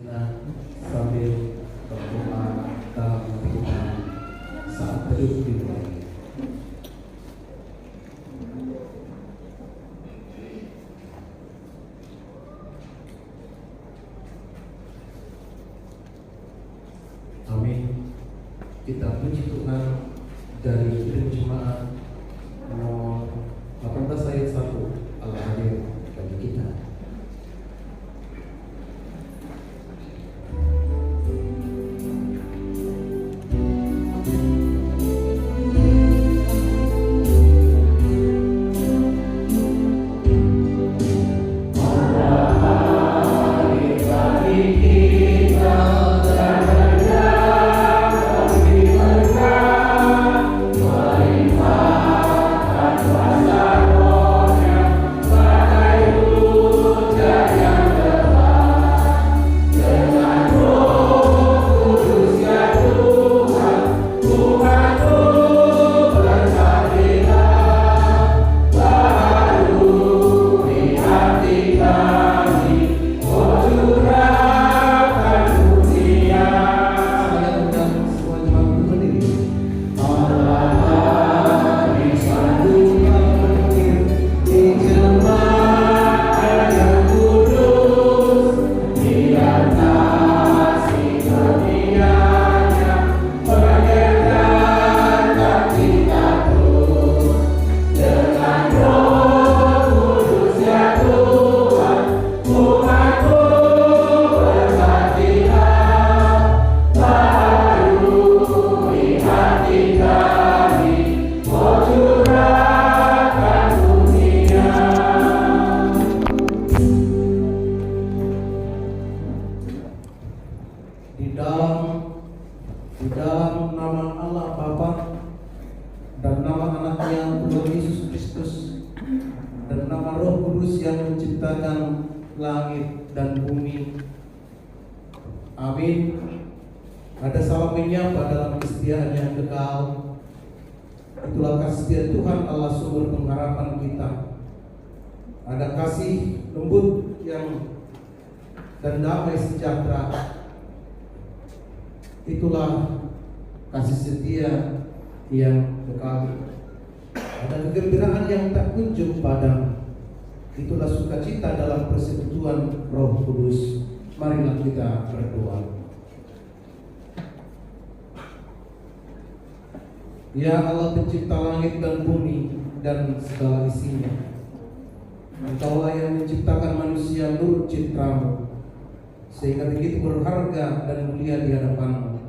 Nah, sambil berdoa dalam kehidupan saat teduh dimulai. Amin. Kita puji Tuhan dari Kirim Jemaat nomor 18 ayat 1. Allah hadir bagi kita. Di dalam nama Allah Bapa dan nama anaknya Tuhan Yesus Kristus dan nama Roh Kudus yang menciptakan langit dan bumi. Amin. Ada salam menyapa dalam kesetiaan yang kekal. Itulah kasih Tuhan Allah sumber pengharapan kita. Ada kasih lembut yang dan damai sejahtera. Itulah kasih setia yang kekal. Ada kegembiraan yang tak kunjung padam. Itulah sukacita dalam persekutuan Roh Kudus. Marilah kita berdoa. Ya Allah pencipta langit dan bumi dan segala isinya, Engkaulah yang menciptakan manusia menurut citramu, sehingga begitu berharga dan mulia di hadapan-Mu.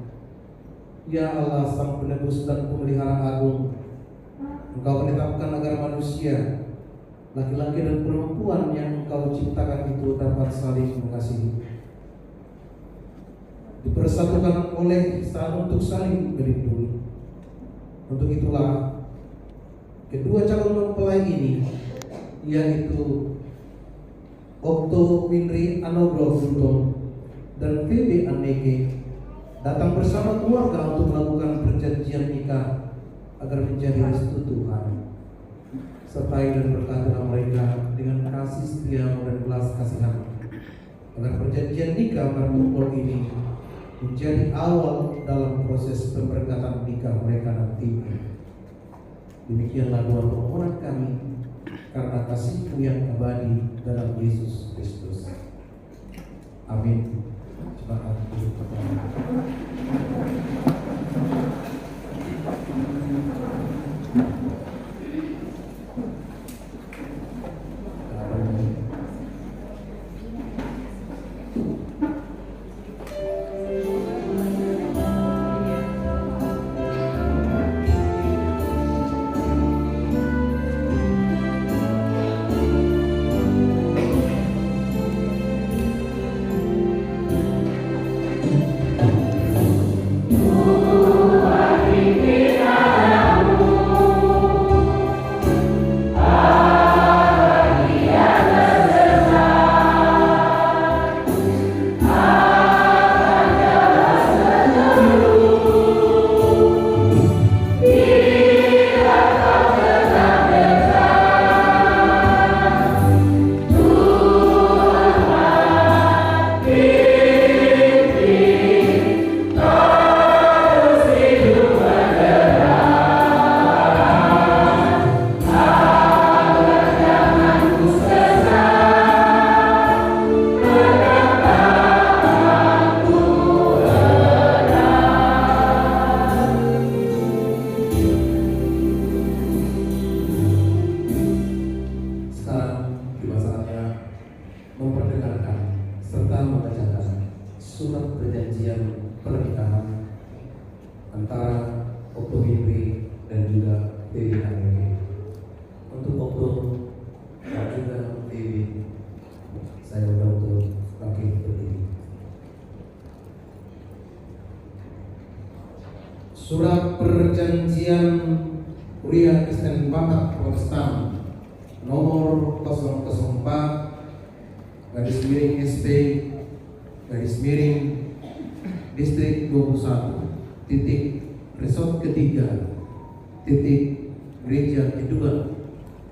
Ya Allah Sang Penebus dan Pemelihara Agung, Engkau menetapkan agar manusia, laki-laki dan perempuan yang Engkau ciptakan itu dapat saling mengasihi, dipersatukan oleh untuk saling melindungi. Untuk itulah kedua calon mempelai ini, yaitu Okto Winry Anogroh Sultan dan Phoebe Anneke, datang bersama keluarga untuk melakukan perjanjian nikah agar menjadi restu Tuhan. Sertai dan berkatilah mereka dengan kasih setia dan belas kasihan, agar perjanjian nikah mertumpul ini menjadi awal dalam proses pemberkatan nikah mereka nanti. Demikianlah doa permohonan kami karena kasih-Mu yang abadi dalam Yesus Kristus. Amin. Jemaat duduk bersama. surat perjanjian pernikahan antara Okto Winry dan juga Dewi Haneke. Untuk Okto dan juga Dewi, saya undang untuk bangkit berdiri. Surat perjanjian Kuliah Kristen Batak Protestan nomor 004/SP Distrik 21 titik resort ketiga titik gereja kedua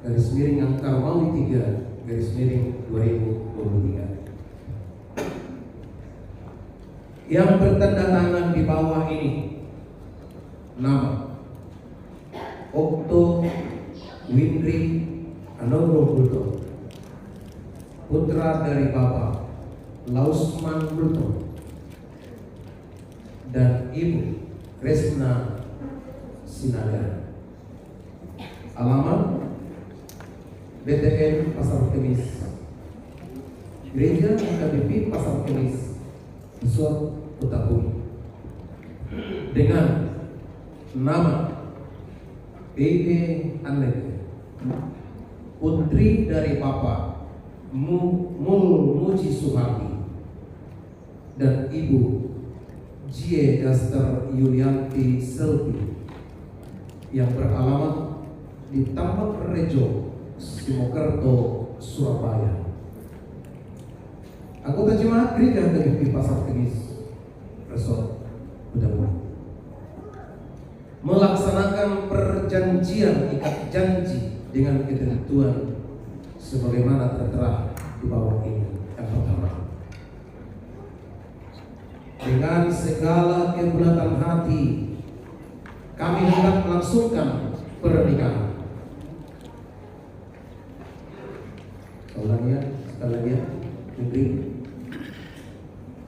Angkar Maui 3/2023 yang bertanda tangan di bawah ini. Nama Okto Winry Anogo Bulto, putra dari Bapak Lausman Bulto dan Ibu Kresna Sinaga. Alamat BTN Pasar Kemis, Gereja KBP Pasar Kemis, Resort Kota-Bumi. Dengan nama Dewi Haneke, putri dari Bapak Muji Suharti dan Ibu Jie Esther Yulianti Selvi, yang beralamat di Tambak Rejo, Simokerto, Surabaya. Anggota jemaat Gereja KBP Pasar Kemis, Resort Kota-Bumi, melaksanakan perjanjian ikat janji dengan ketentuan sebagaimana tertera di bawah ini. Yang pertama, dengan segala kebulatan hati kami hendak melangsungkan pernikahan. Sekali lagi ya,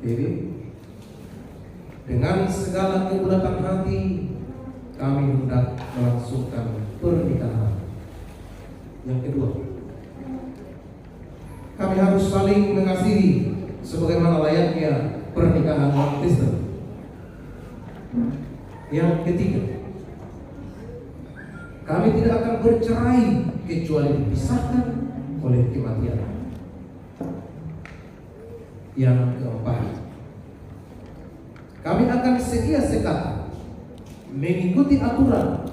Dewi. Dengan segala kebulatan hati kami hendak melangsungkan pernikahan. Yang kedua, kami harus saling mengasihi sebagaimana layaknya pernikahan orang Kristen. Yang ketiga, kami tidak akan bercerai kecuali dipisahkan oleh kematian. Yang keempat, kami akan setia sekata mengikuti aturan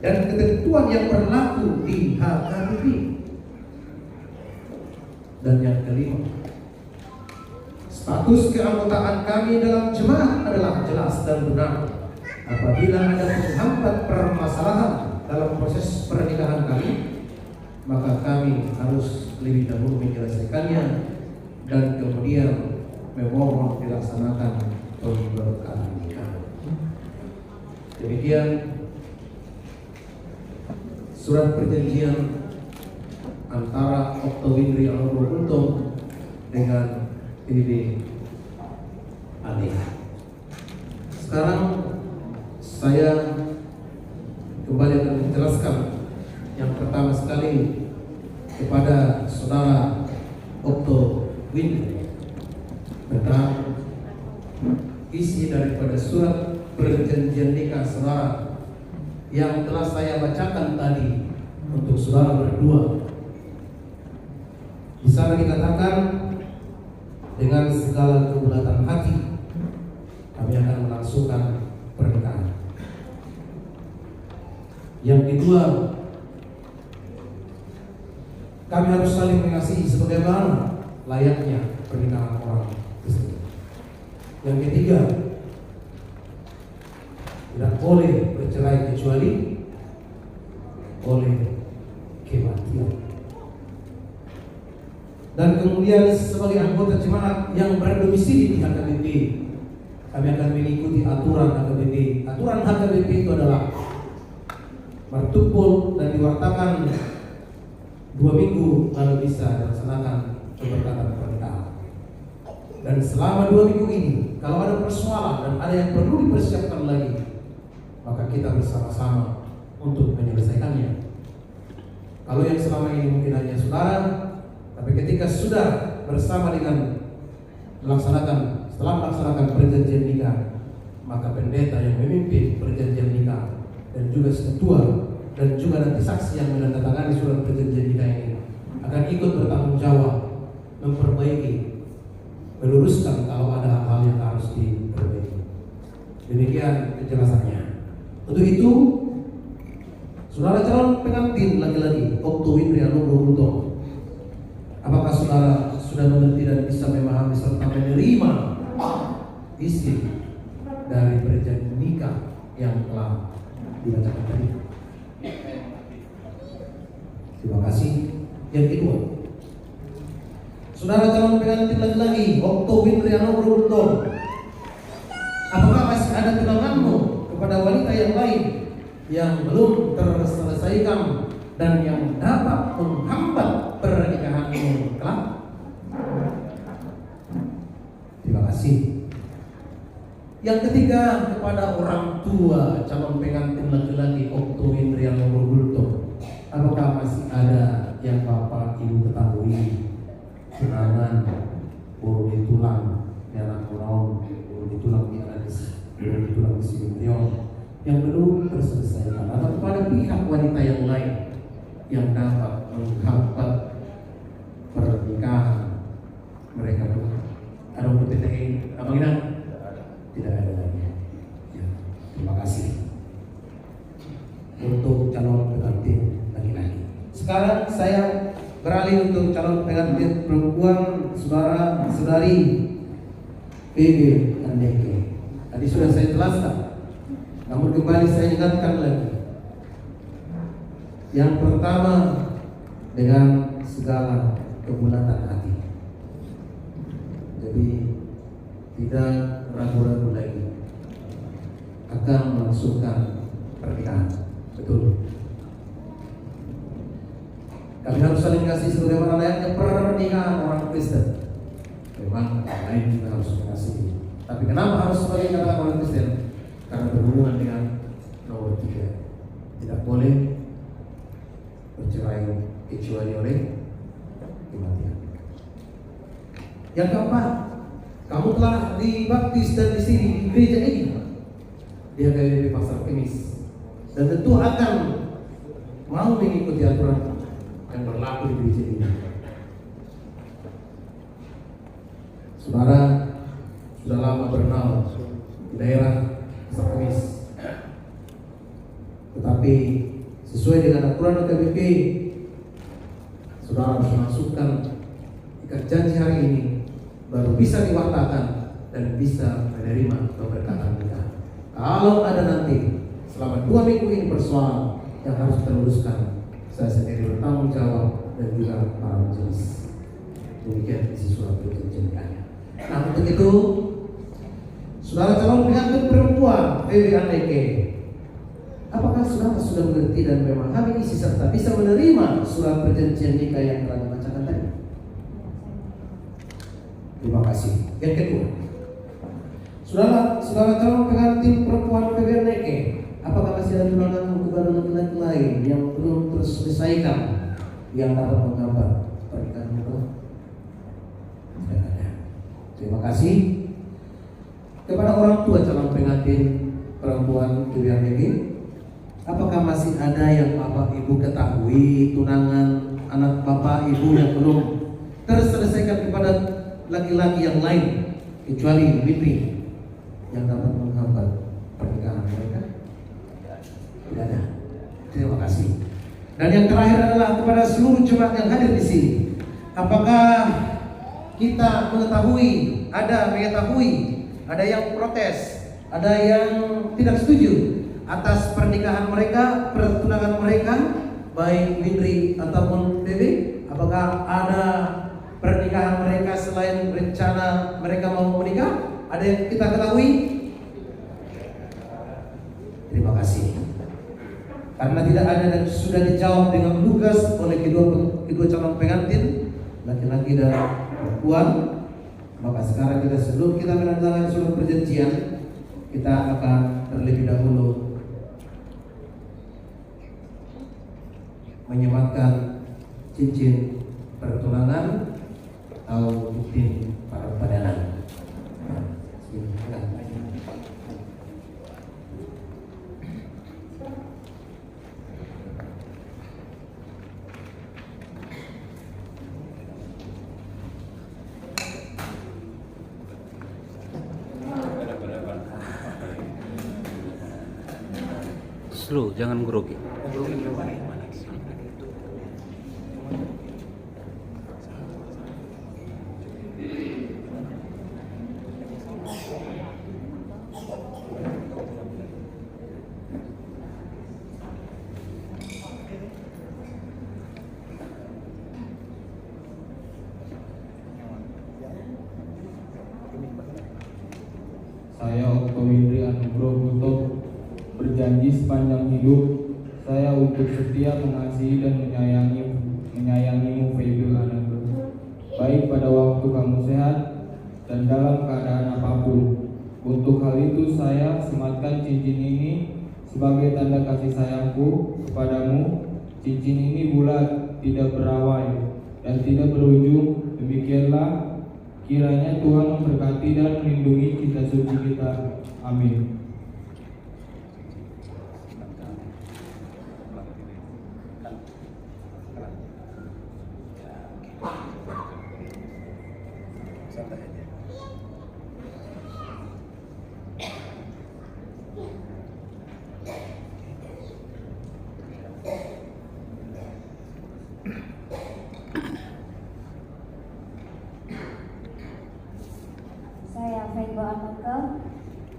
dan ketentuan yang berlaku di HKBP. Dan yang kelima, status keanggotaan kami dalam jemaat adalah jelas dan benar. Apabila ada penghambat permasalahan dalam proses pernikahan kami, maka kami harus lebih dahulu menyelesaikannya dan kemudian memohon dilaksanakan pemberkatan nikah. Demikian surat perjanjian antara Okto Winry Anogo Bulto dengan Dewi Haneke. Sekarang saya kembali akan menjelaskan yang pertama sekali kepada saudara Okto Winry tentang isi daripada surat perjanjian nikah saudara yang telah saya bacakan tadi untuk saudara berdua. Di sana dikatakan dengan segala kebulatan hati kami akan melangsungkan pernikahan. Yang kedua, kami harus saling mengasihi sebagaimana layaknya pernikahan orang Kristen. Yang ketiga, tidak boleh bercerai kecuali oleh kematian. Dan kemudian sebagai anggota jemaat yang berdomisili di HKBP, kami akan mengikuti aturan HKBP. Aturan HKBP itu adalah bertumpul dan diwartakan 2 minggu lalu bisa dilaksanakan pemberkatan pernikahan. Dan selama 2 minggu ini, kalau ada persoalan dan ada yang perlu dipersiapkan lagi, maka kita bersama-sama untuk menyelesaikannya. Kalau yang selama ini mungkin hanya saudara, tapi ketika sudah bersama dengan setelah melaksanakan melaksanakan perjanjian nikah, maka pendeta yang memimpin perjanjian nikah dan juga ketua dan juga nanti saksi yang menandatangani surat perjanjian nikah ini akan ikut bertanggung jawab memperbaiki, meluruskan kalau ada hal-hal yang harus diperbaiki. Demikian penjelasannya. Untuk itu, saudara calon pengantin laki-laki Okto Windri Anugrah Bulto, apakah saudara sudah mengerti dan bisa memahami serta menerima isi dari perjanjian nikah yang telah dibacakan tadi? Terima kasih. Yang kedua, saudara calon pengantin laki-laki Okto Windri Anugrah Bulto, apakah masih ada tunanganmu kepada wanita yang lain yang belum terselesaikan dan yang dapat menghambat pernikahanmu kelak? Terima kasih. Yang ketiga, kepada orang tua calon pengantin laki-laki Okto Windri Anugrah Bulto, apakah masih ada yang Bapak Ibu ketahui tunangan buru di tulang, anak kurang buru di tulang di Simeon yang belum terselesaikan, atau kepada pihak wanita yang lain yang dapat menghambat pernikahan mereka berdua? Ada PTI Abang Ina? Tidak ada lagi. Ya, terima kasih untuk calon pengantin laki-laki. Sekarang saya beralih untuk calon pengantin perempuan, saudara-saudari PB Andeke. Tadi sudah saya jelaskan, namun kembali saya ingatkan lagi. Yang pertama, dengan segala kebulatan hati. Jadi tidak ragu-ragu lagi akan melangsungkan pernikahan. Betul. Kami harus saling kasih sebagaimana layaknya pernikahan orang Kristen. Memang lain juga harus mengasihi. Tapi kenapa harus sebagai kata orang Kristen? Karena berhubungan dengan nomor 3. Tidak boleh bercerai kecuali oleh kematian. Yang keempat, kamu telah dibaptis dan di sini di gereja ini, dia dari Pasar Kemis, dan tentu akan mau mengikuti aturan yang berlaku di gereja ini. Saudara sudah lama bernaung di daerah Pasar Kemis, tetapi sesuai dengan aturan KBP, saudara harus masukkan ikat janji hari ini baru bisa diwaktakan dan bisa menerima keberkatan nikah. Kalau ada nanti selama 2 minggu ini persoalan yang harus teruruskan, saya sendiri bertanggung jawab dan juga para majelis. Demikian isi surat perjanjian nikahnya. Nah, untuk itu, saudara calon pengantin perempuan PB Andeke, apakah saudara sudah mengerti dan memahami isi serta bisa menerima surat perjanjian nikah yang telah dibacakan tadi? Terima kasih. Yang kedua, saudara calon pengantin perempuan PB Andeke, apakah masih ada tunangan kepada laki-laki lain yang belum terselesaikan yang dapat menghambat pernikahan itu? Tidak ada. Terima kasih. Kepada orang tua calon pengantin perempuan PB Andeke, apakah masih ada yang Bapak Ibu ketahui tunangan anak Bapak Ibu yang belum terselesaikan kepada laki-laki yang lain kecuali Windri yang dapat menghambat pernikahan mereka? Tidak ada. Terima kasih. Dan yang terakhir adalah kepada seluruh jemaat yang hadir di sini, apakah kita mengetahui, ada yang protes, ada yang tidak setuju atas pernikahan mereka, pertunangan mereka, baik Windri ataupun PB? Apakah ada pernikahan mereka selain rencana mereka mau menikah? Ada yang kita ketahui? Terima kasih. Karena tidak ada dan sudah dijawab dengan lugas oleh kedua calon pengantin, laki-laki dan perempuan, maka sekarang kita, sebelum kita menandatangani surat perjanjian, kita akan terlebih dahulu menyematkan cincin pertunangan atau bukti padanan. slow, jangan grogi. Saya Okto Windri Anugroho berjanji sepanjang hidup saya untuk setia mengasihi dan menyayangimu Febri Anugroho, baik pada waktu kamu sehat dan dalam keadaan apapun. Untuk hal itu saya sematkan cincin ini sebagai tanda kasih sayangku kepadamu. Cincin ini bulat, tidak berawai dan tidak berujung. Demikianlah kiranya Tuhan memberkati dan melindungi cinta suci kita. Amin. Saya Febri Anugroho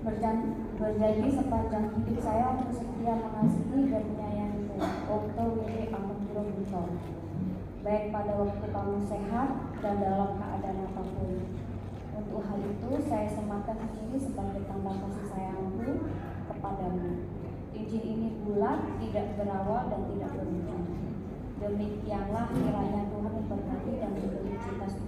berjanji sepanjang hidup saya untuk setia mengasihi dan menyayangimu, Okto Windri Anugroho, baik pada waktu kamu sehat dan dalam keadaan apapun. Untuk hal itu saya sematkan ini sebagai tanda kasih sayangku kepadamu. Cincin ini bulat, tidak berawal dan tidak berujung. Demikianlah kiranya Tuhan memberkati dan memberi cinta suci.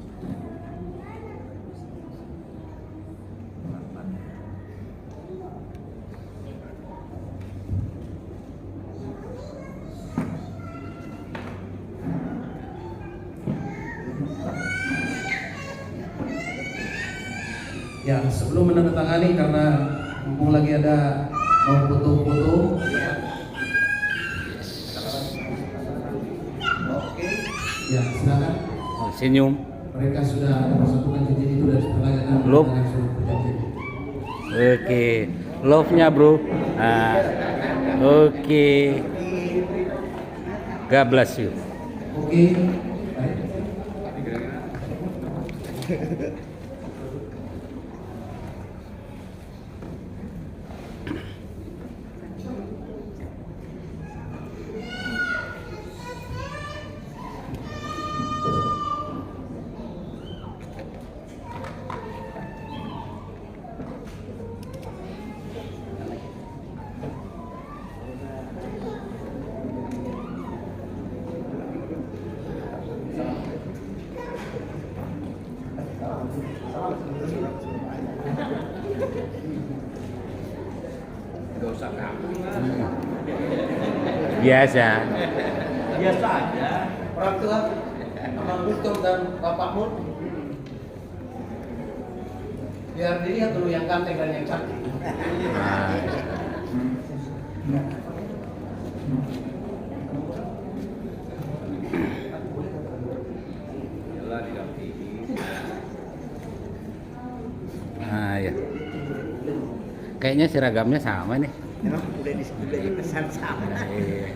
Ya, sebelum menandatangani karena mumpung lagi ada mau foto-foto. Oke. Ya, silakan. Senyum. Mereka sudah mempersatukan cincin itu dan setelahnya Belum. suruh berjanji. Oke, love-nya bro. Nah, oke. God bless you. Oke. Baik. Biasa. Biasa aja. Orang tua Abang Gustom dan Bapak Mun. Biar dilihat dulu yang ganteng dan yang cantik. Ya. Kayaknya seragamnya sama nih. Emang udah dipesan sama. Iya.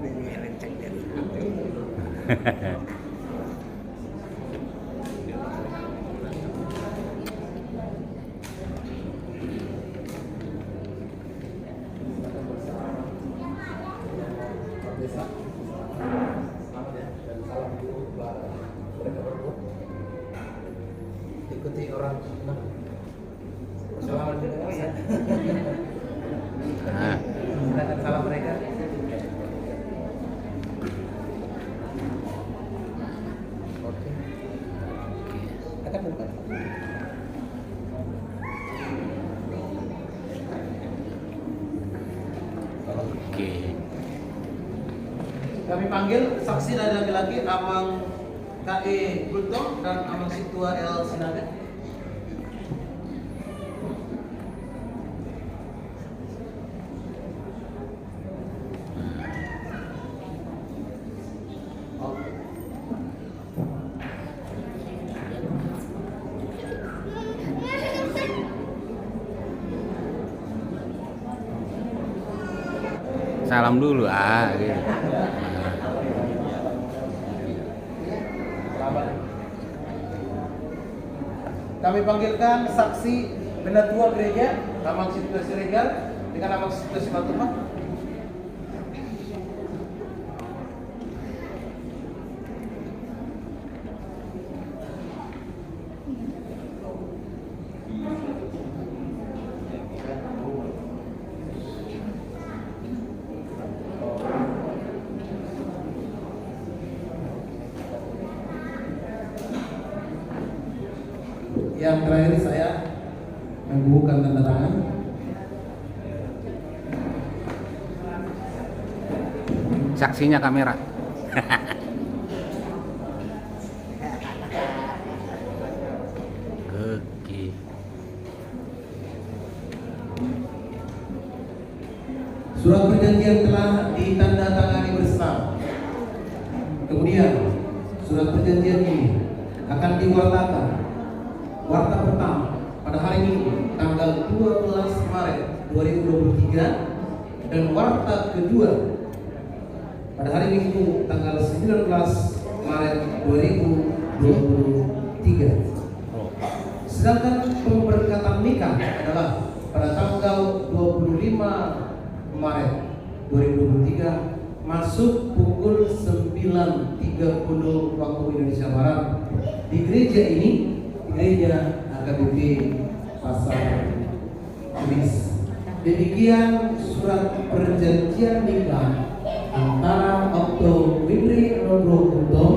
Ini renceng dari Ikuti orang. Selamat ya. Nah, Silakan salam mereka. Oke. Akan bukan. oke. Kami panggil saksi dari laki-laki Amang KE Gultom dan Amang Situa L Sinaga. salam dulu gitu. Kami panggilkan saksi benda tua gereja Taman Situasi Siregar dengan nama Situasi Matupang. Yang terakhir saya membubuhkan tanda tangan. Saksinya kamera. Oke. Surat perjanjian telah ditandatangani bersama. Kemudian surat perjanjian ini akan diwartakan. Warta pertama pada hari Minggu tanggal 12 Maret 2023 dan warta kedua pada hari Minggu tanggal 19 Maret 2023. Sedangkan pemberkatan nikah adalah pada tanggal 25 Maret 2023 masuk pukul 9.30 waktu Indonesia Barat di gereja ini, Gereja AKBP Pasar Kumis. Demikian surat perjanjian nikah antara Okto Windri Nogro Untom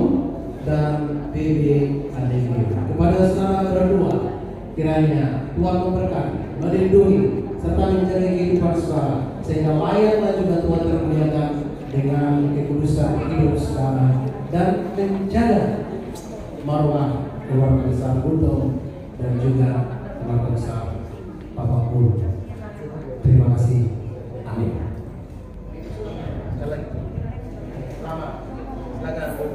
dan BB ADG. Kepada saudara berdua, kiranya Tuhan memberkati, melindungi, serta menjaga kehidupan saudara, sehingga layak dan juga Tuhan termuliakan dengan kekudusan hidup saudara dan menjaga marwah keluarga besar Untom dan juga keluarga besar Bapak Pul. Terima kasih. Amin. Selamat. Silakan.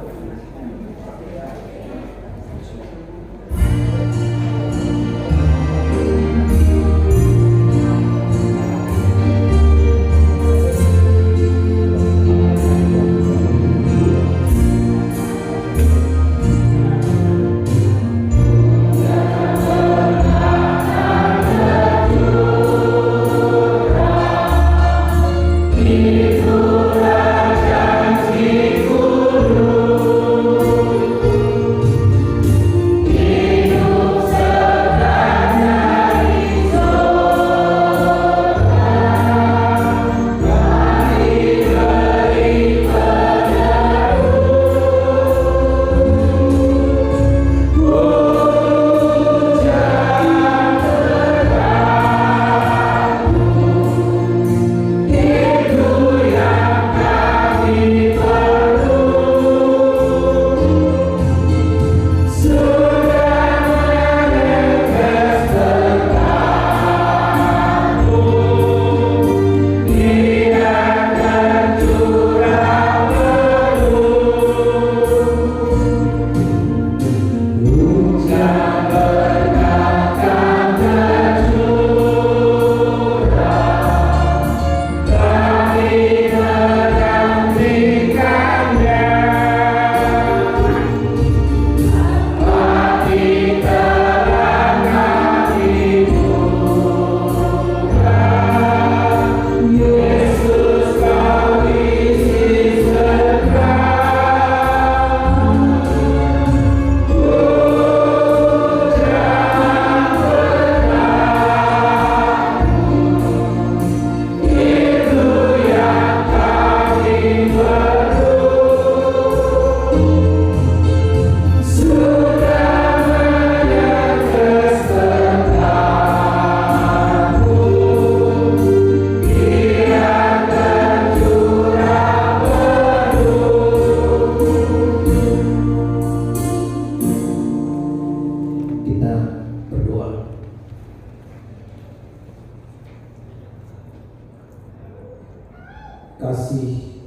Kasih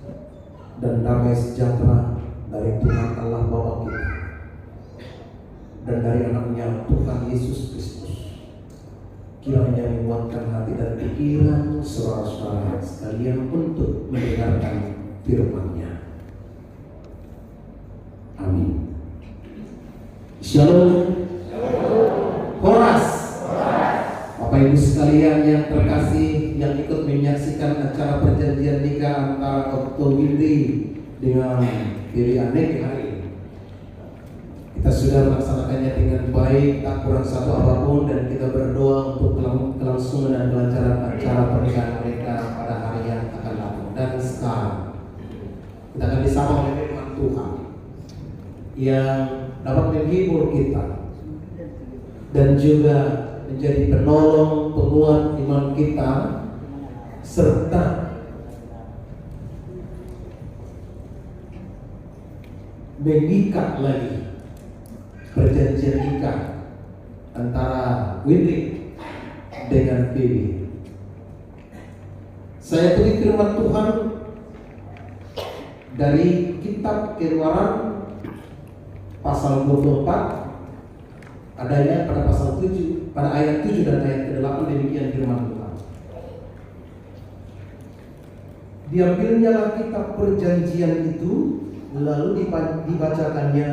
dan damai sejahtera dari Tuhan Allah Bapa kita dan dari anaknya Tuhan Yesus Kristus kiranya menguatkan hati dan pikiran saudara-saudara sekalian untuk firman-Nya. Amin. Shalom. Horas. Bapak Ibu sekalian yang terkasih, yang ikut menyaksikan acara perjanjian nikah antara Okto Windy dengan Diri Anek hari ini. Kita sudah melaksanakannya dengan baik, tak kurang satu apapun, dan kita berdoa untuk kelangsungan dan kelancaran acara pernikahan mereka pada hari yang akan datang. Dan sekarang kita akan disapa oleh firman Tuhan yang dapat menghibur kita dan juga menjadi penolong penguat iman kita serta mengikat lagi perjanjian nikah antara Windy dengan Bibi. Saya kutip firman Tuhan dari kitab Keluaran pasal 24, adanya pada pasal 7, pada ayat 7 dan ayat ke-8, demikian firman Tuhan. Diambilnyalah kitab perjanjian itu, lalu dibacakannya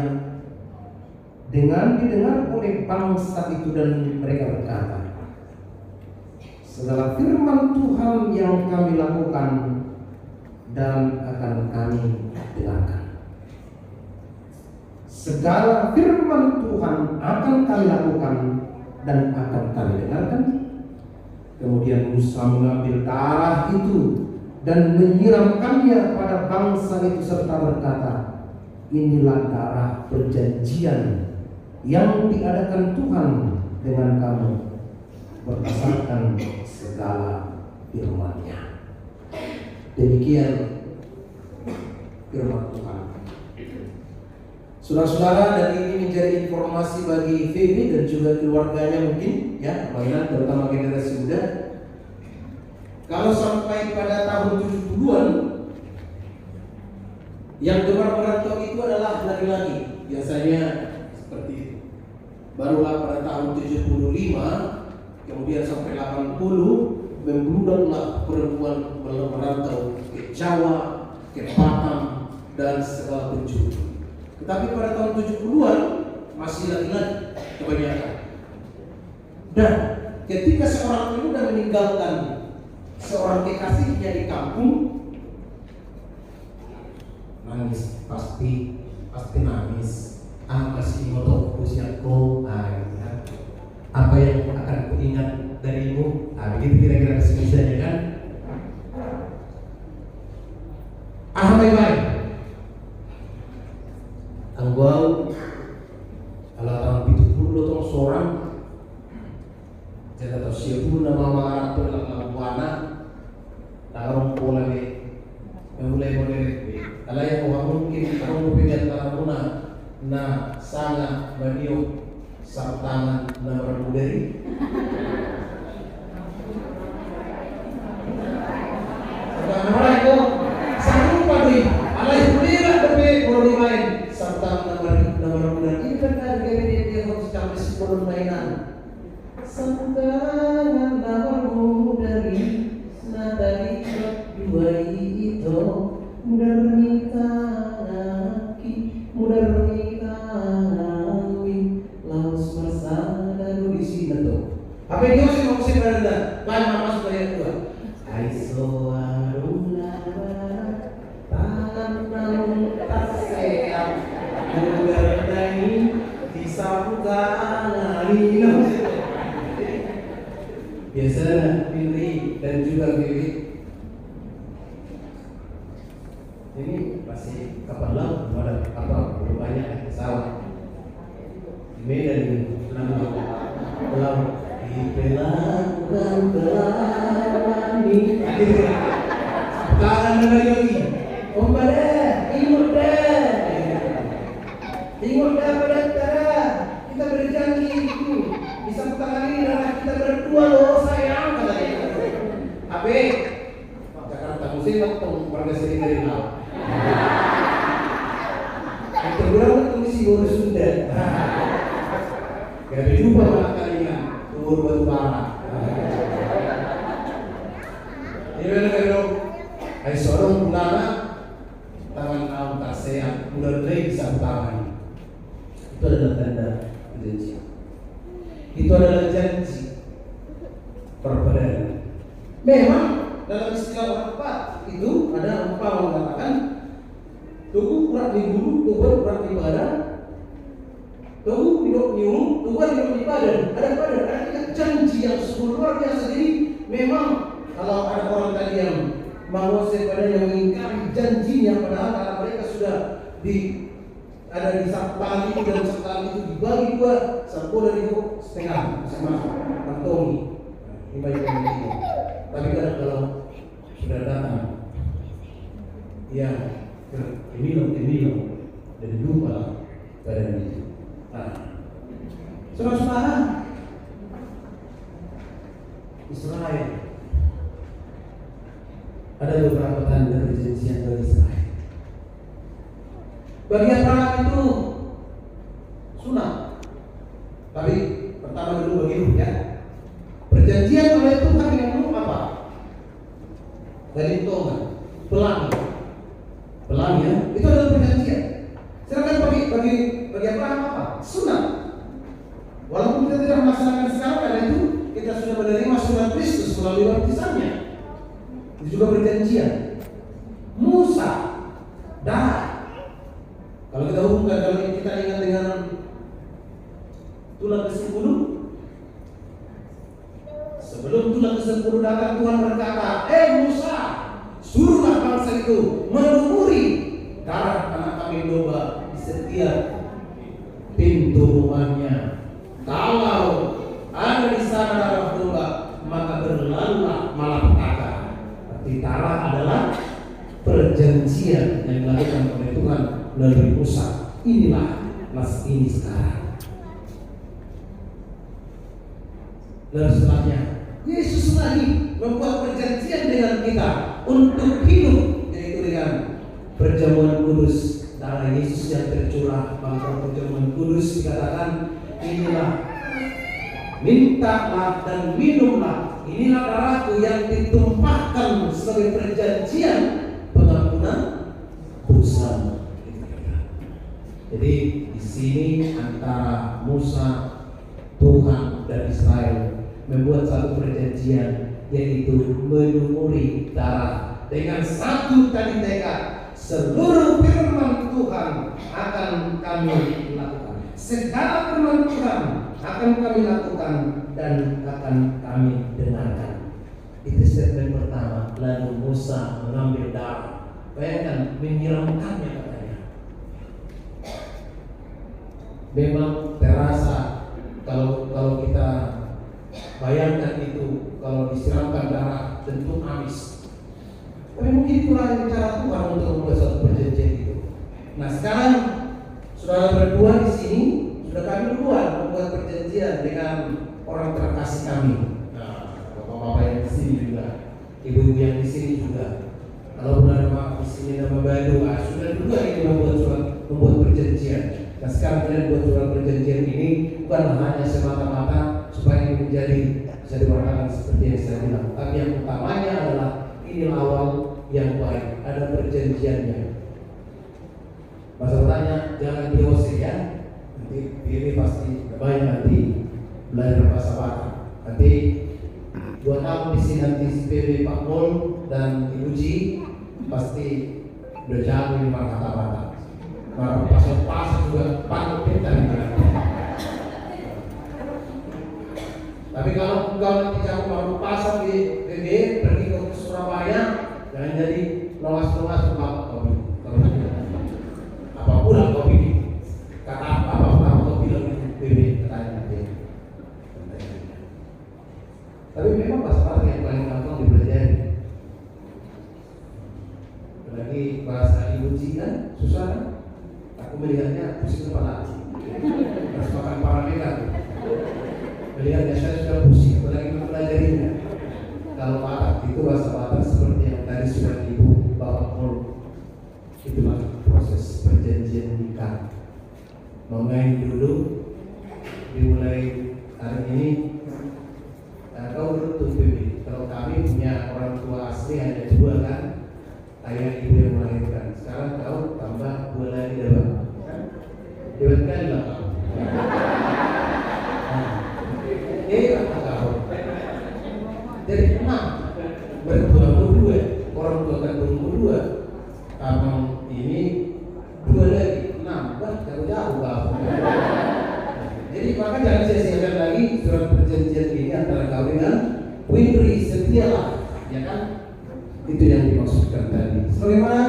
dengan didengar oleh bangsa itu, dan mereka berkata, segala firman Tuhan yang kami lakukan dan akan kami dengarkan. Segala firman Tuhan akan kami lakukan dan akan kami dengarkan. Kemudian Musa mengambil darah itu dan menyiramkannya pada bangsa itu serta berkata, inilah darah perjanjian yang diadakan Tuhan dengan kamu berdasarkan segala firman-Nya. Demikian firman Tuhan. Saudara-saudara, dan ini menjadi informasi bagi Feby dan juga keluarganya mungkin, ya, apabila terutama generasi muda. Kalau sampai pada tahun 70-an, yang gemar merantau itu adalah laki-laki, biasanya seperti itu. Barulah pada tahun 75, kemudian sampai 80, membludaklah perempuan merantau ke Jawa, ke Batam, dan segala penjuru. Tetapi pada tahun 70-an masih laki-laki kebanyakan. Dan ketika seorang pemuda meninggalkan seorang kekasihnya di kampung, nangis, pasti nangis. Masih motor usiaku, apa yang akan kuingat darimu? Begitu kira-kira kesimpulannya kan? Baik-baik. Anggau kalau tahun 70 tong seorang saya tahu siapa nama orang tu dalam buana orang pola ni mulai kalau yang orang mungkin orang berpikir antara muna na sangat baniu sartangan na bermudari sekarang itu satu pagi alai kulira tapi boleh main serta nomor ini kan harga dia harus sampai 10 mainan. Santangan nomormu dari nadari dua itu mudah bermitaki laus bersama di sini tuh. Apa yang dia mau musik berada? Baik masuk ayat 2. Aiso aruna tangan taseam berdai disambutkan biasa pilih dan juga pilih ini masih kapal laut, ada kapal banyak pesawat di Medan laut di pelanggan pelani sekarang lagi ombada timur pada utara kita berjanji itu bisa petang ini darah kita berdua loh sayang katanya. Abe Jakarta musim waktu warga sini dari laut. Itu berapa kondisi baru Sunda. Gak berjumpa malah kalian umur batu bara. Ini benar dong. Hai seorang ulama saya mulai bisa bertahan. Itu adalah tanda perjanjian. Itu adalah janji perperdayaan. Memang dalam istilah orang Batak itu ada umpama mengatakan tugu kurang dibulu, tugu kurang ibadah, tugu hidup nyung, tugu hidup ibadah. Ada janji yang sungguh luar biasa. Jadi memang kalau ada orang tadi yang menguasai pada yang mengingkari janjinya, padahal karena mereka sudah ada di satu tali dan satu tali itu dibagi dua, satu dari itu setengah sama kantongi. Ini banyak yang begitu. Tapi kadang kalau sudah datang, ya ini loh, dan lupa keadaan itu. Nah, saudara-saudara, Israel ada beberapa tanda perjanjian dari Israel. Bagi Abraham itu sunat. Tapi pertama dulu begitu ya. Perjanjian oleh Tuhan dengan apa? Dari Tuhan, pelangi ya. Itu adalah perjanjian. Sedangkan bagi Abraham apa? Sunat. Walaupun kita tidak melaksanakan sekarang, karena itu kita sudah menerima sunat Kristus melalui baptisannya. Itu juga perjanjian. Musa, darah. Kalau kita hubungkan, kalau kita ingat dengan tulang ke-10, sebelum tulang ke-10 datang, Tuhan berkata, Musa, suruhlah bangsa itu melumuri darah anak kambing domba di setiap pintu rumahnya. Kalau ada di sana darah domba, maka berlalulah malapetaka. Arti darah adalah perjanjian yang dilakukan oleh Tuhan melalui Musa. Inilah nas ini sekarang. Dan setelahnya Yesus lagi membuat perjanjian dengan kita untuk hidup, yaitu dengan perjamuan kudus. Darah Yesus yang tercurah, maka perjamuan kudus dikatakan, inilah, mintalah dan minumlah, inilah darahku yang ditumpahkan sebagai perjanjian pengampunan dosa. Jadi di sini antara Musa, Tuhan dan Israel membuat satu perjanjian, yaitu melumuri darah dengan satu tadi tekad, seluruh firman Tuhan akan kami lakukan, segala firman Tuhan akan kami lakukan dan akan kami dengarkan. Itu statement pertama. Lalu Musa mengambil darah, bayangkan menyiramkannya katanya. Memang terasa kalau kita bayangkan itu, kalau disiramkan darah tentu habis. Tapi mungkin itulah cara Tuhan untuk membuat satu perjanjian itu. Nah sekarang saudara berdua di sini, sudah kami berdua membuat perjanjian dengan orang terkasih kami. Nah, bapak-bapak yang di sini juga, ibu-ibu yang di sini juga. Kalau benar nama di sini nama Badu, sudah berdua ini membuat perjanjian. Nah sekarang kalian buat surat perjanjian ini bukan hanya semata-mata supaya ini bisa diwartakan seperti yang saya bilang, tapi yang utamanya adalah ini awal yang baik, ada perjanjiannya. Masa tanya jangan diosir ya, nanti ini pasti banyak nanti belajar bahasa Batak. Nanti 2 tahun di sini nanti si PB Pak Mol dan Ibu Ji pasti udah jago di kata Batak. Baru pasal juga paling pintar. Tapi kalau enggak nanti jago baru pasal di PB pergi ke Surabaya, jangan jadi luas-luas kopi. Apa pulang kopi? Kata apa kau bilang di PB katanya nanti. Tapi memang bahasa yang paling gampang dipelajari. Apalagi bahasa Ibu Ji kan susah kan? Aku melihatnya pusing kepala. Harus makan parameter. Melihatnya saya sudah pusing, apalagi mempelajarinya. Kalau Batak itu bahasa Batak seperti yang tadi sudah Ibu Bapak Mul. Itulah proses perjanjian nikah. Mau main dulu, dimulai hari ini. Kau berutuh PB. Kalau kami punya orang tua asli hanya 2 kan, ayah ibu yang melahirkan. Sekarang kau tambah 2 Kau. Dari 6 berdua, orang tua kan berdua. Abang ini 2 lagi, 6, jauh-jauh Bapak. Jadi maka jangan sia-siakan lagi surat perjanjian ini antara kau dengan Windri, setialah, ya kan? Itu yang dimaksudkan tadi. Sebagaimana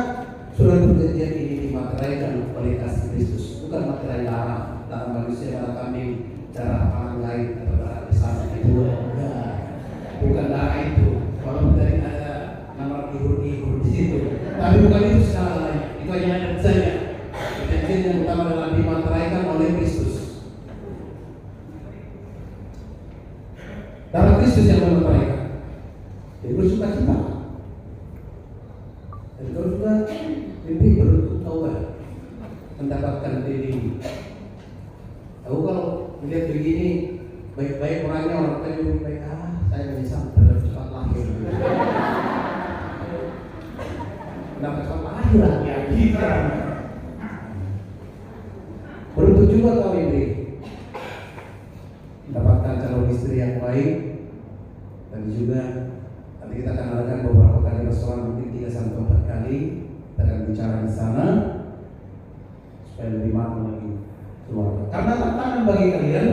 surat perjanjian ini dimateraikan oleh kasih Kristus, bukan materai darah manusia, darah kambing, darah orang lain atau darah besar itu, enggak. Bukan darah itu. Kalau tadi ada nama ihur-ihur di situ, tapi bukan itu segalanya. Itu hanya ada saja. Perjanjian yang utama adalah dimateraikan oleh Kristus. Darah Kristus yang memateraikan. Jadi bersuka cita. Dan kalau sudah lebih bertaubat, mendapatkan diri. Tahu kalau melihat begini, baik-baik orangnya, orang tua juga baik. Saya menyesal terhadap cepat lahir. Kenapa cepat lahir ya kita? Beruntung juga kau ini mendapatkan calon istri yang baik, dan juga nanti kita akan adakan beberapa kali persoalan, mungkin 3-4 kali kita akan bicara di sana supaya lebih matang lagi keluarga. Karena tantangan bagi kalian,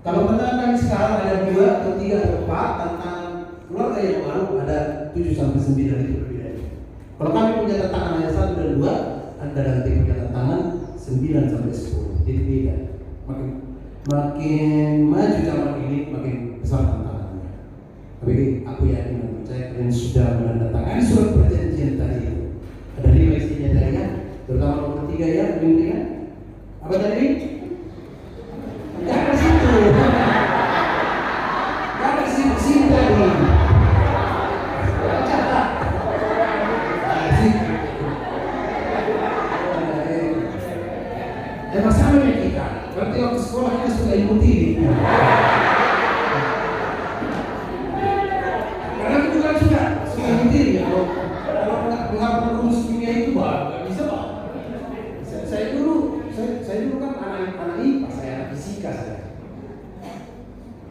kalau tantangan sekarang ada 2 atau 3 atau 4, tantangan keluarga yang baru ada 7-9 itu berbeda. Kalau kami punya tantangan hanya 1 dan 2, Anda nanti punya tantangan 9-10. Jadi beda. Makin maju zaman ini makin besar tantangannya. Tapi aku yakin dan percaya kalian sudah menandatangani surat perjanjian tadi. Ada 5 isinya tadi kan, terutama nomor 3 ya, ya. Apa tadi? Tidak ada situ. Tidak ada situ tadi. Baca. Emang sama ya kita. Berarti waktu sekolah kita sudah ikuti. Karena kita juga sudah ikuti ya. Kalau menghafal rumus kimia itu nggak bisa pak. Saya dulu kan anak IPA, saya anak fisika saya.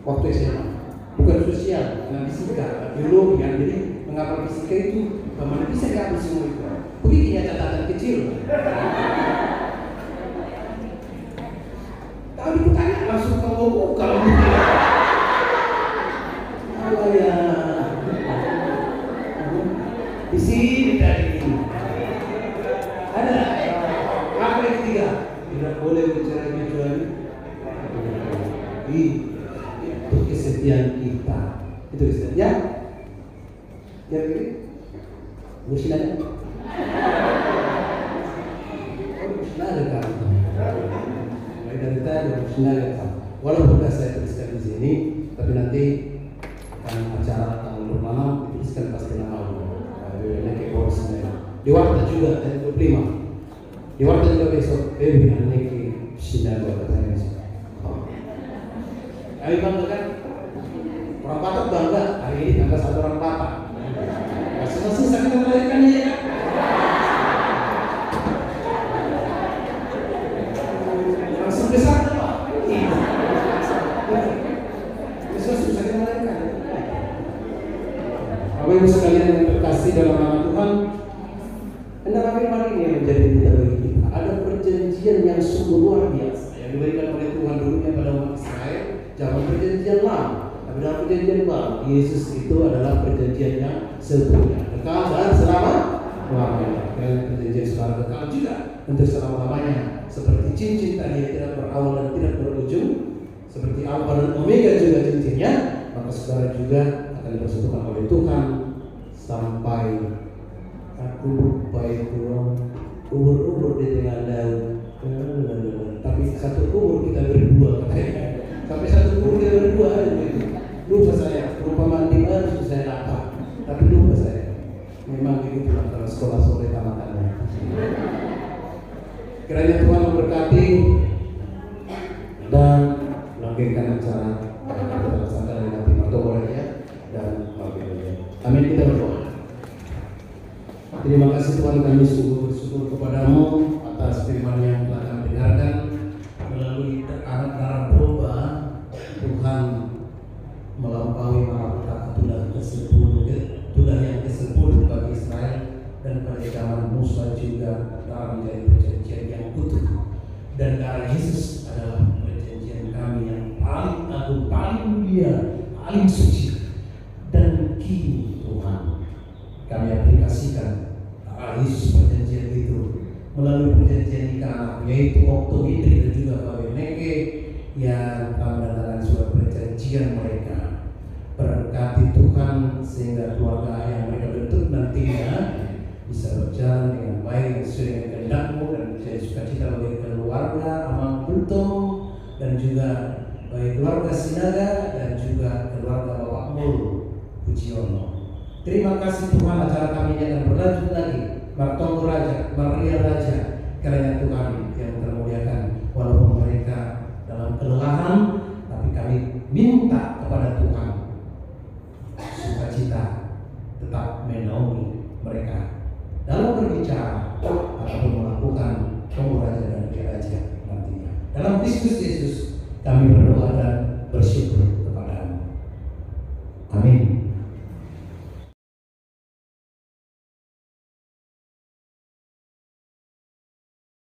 Waktu SMA, bukan sosial, anak fisika, biologi kan. Jadi menghafal fisika itu bagaimana bisa nggak semua itu? Begini catatan kecil. Kalau ditanya langsung ke buku kalau gitu. Oh ya. Di sini tadi. Ada. Apa yang ketiga? Tidak boleh bicara kecuali itu kesetiaan kita. Itu kesetiaan. Ya. Ya begini. Musnahnya. Oh, musnah kan. Dari tadi musnah. Walaupun sudah saya tuliskan di sini, tapi nanti akan acara tanggal 26 dituliskan pas kena malam. Di warta juga tanggal 25. Di warta juga besok. Nanti sidang katanya. Ayo bangga kan? Orang Batak bangga. Hari ini tanggal 1 orang Batak. Susah kita melahirkan ya kan? Langsung besar apa? Susah kita melahirkan. Bapak Ibu sekalian yang terkasih dalam nama Tuhan, hendaklah firman ini yang menjadi berita bagi kita. Ada perjanjian yang sungguh luar biasa yang diberikan oleh Tuhan dulunya pada umat Israel zaman perjanjian lama. Tapi dalam perjanjian baru, Yesus itu adalah perjanjian yang sempurna, kekal dan selama-lamanya. Dan perjanjian sekarang kekal juga untuk selama-lamanya. Seperti cincin tadi yang tidak berawal dan tidak berujung, seperti Alfa dan Omega juga cincinnya, maka saudara juga akan dipersatukan oleh Tuhan sampai aku lupa itu umur di tengah laut. Tapi satu umur kita berdua katanya. Sampai satu umur kita berdua aja begitu. Lupa saya, lupa mandi harus saya dapat. Tapi lupa saya. Memang begitu kalau sekolah sore tamatannya. Kiranya Tuhan memberkati dan melanggengkan acara kita laksanakan dari nanti matolognya dan maghribnya. Amin, kita berdoa. Terima kasih Tuhan, kami sungguh bersyukur kepadamu atas firman yang telah kami dengarkan melalui darah doa Tuhan ke-10, tulah yang ke-10 bagi Israel, dan pada zaman Musa juga telah menjadi perjanjian yang utuh. Dan darah Yesus adalah perjanjian kami yang paling agung, paling mulia, paling suci. Dan kini Tuhan, kami aplikasikan darah Yesus perjanjian itu melalui perjanjian nikah, yaitu Okto Widri dan juga Babeneke, yang telah mendatangkan surat perjanjian mereka. Berkati Tuhan sehingga keluarga yang mereka bentuk nantinya bisa berjalan dengan baik sesuai dengan kehendak-Mu, dan menjadi sukacita bagi keluarga Amang Bultong dan juga bagi keluarga Sinaga dan juga keluarga Bapak Mul Pujiono. Terima kasih Tuhan, acara kami ini akan berlanjut lagi. Martongo Raja, Maria Raja, kiranya Tuhan yang termuliakan, walaupun mereka dalam kelelahan, tapi kami minta kepada Tuhan sukacita tetap menaungi mereka dalam berbicara ataupun melakukan Raja dan Raja nantinya. Dalam Kristus Yesus kami berdoa dan bersyukur.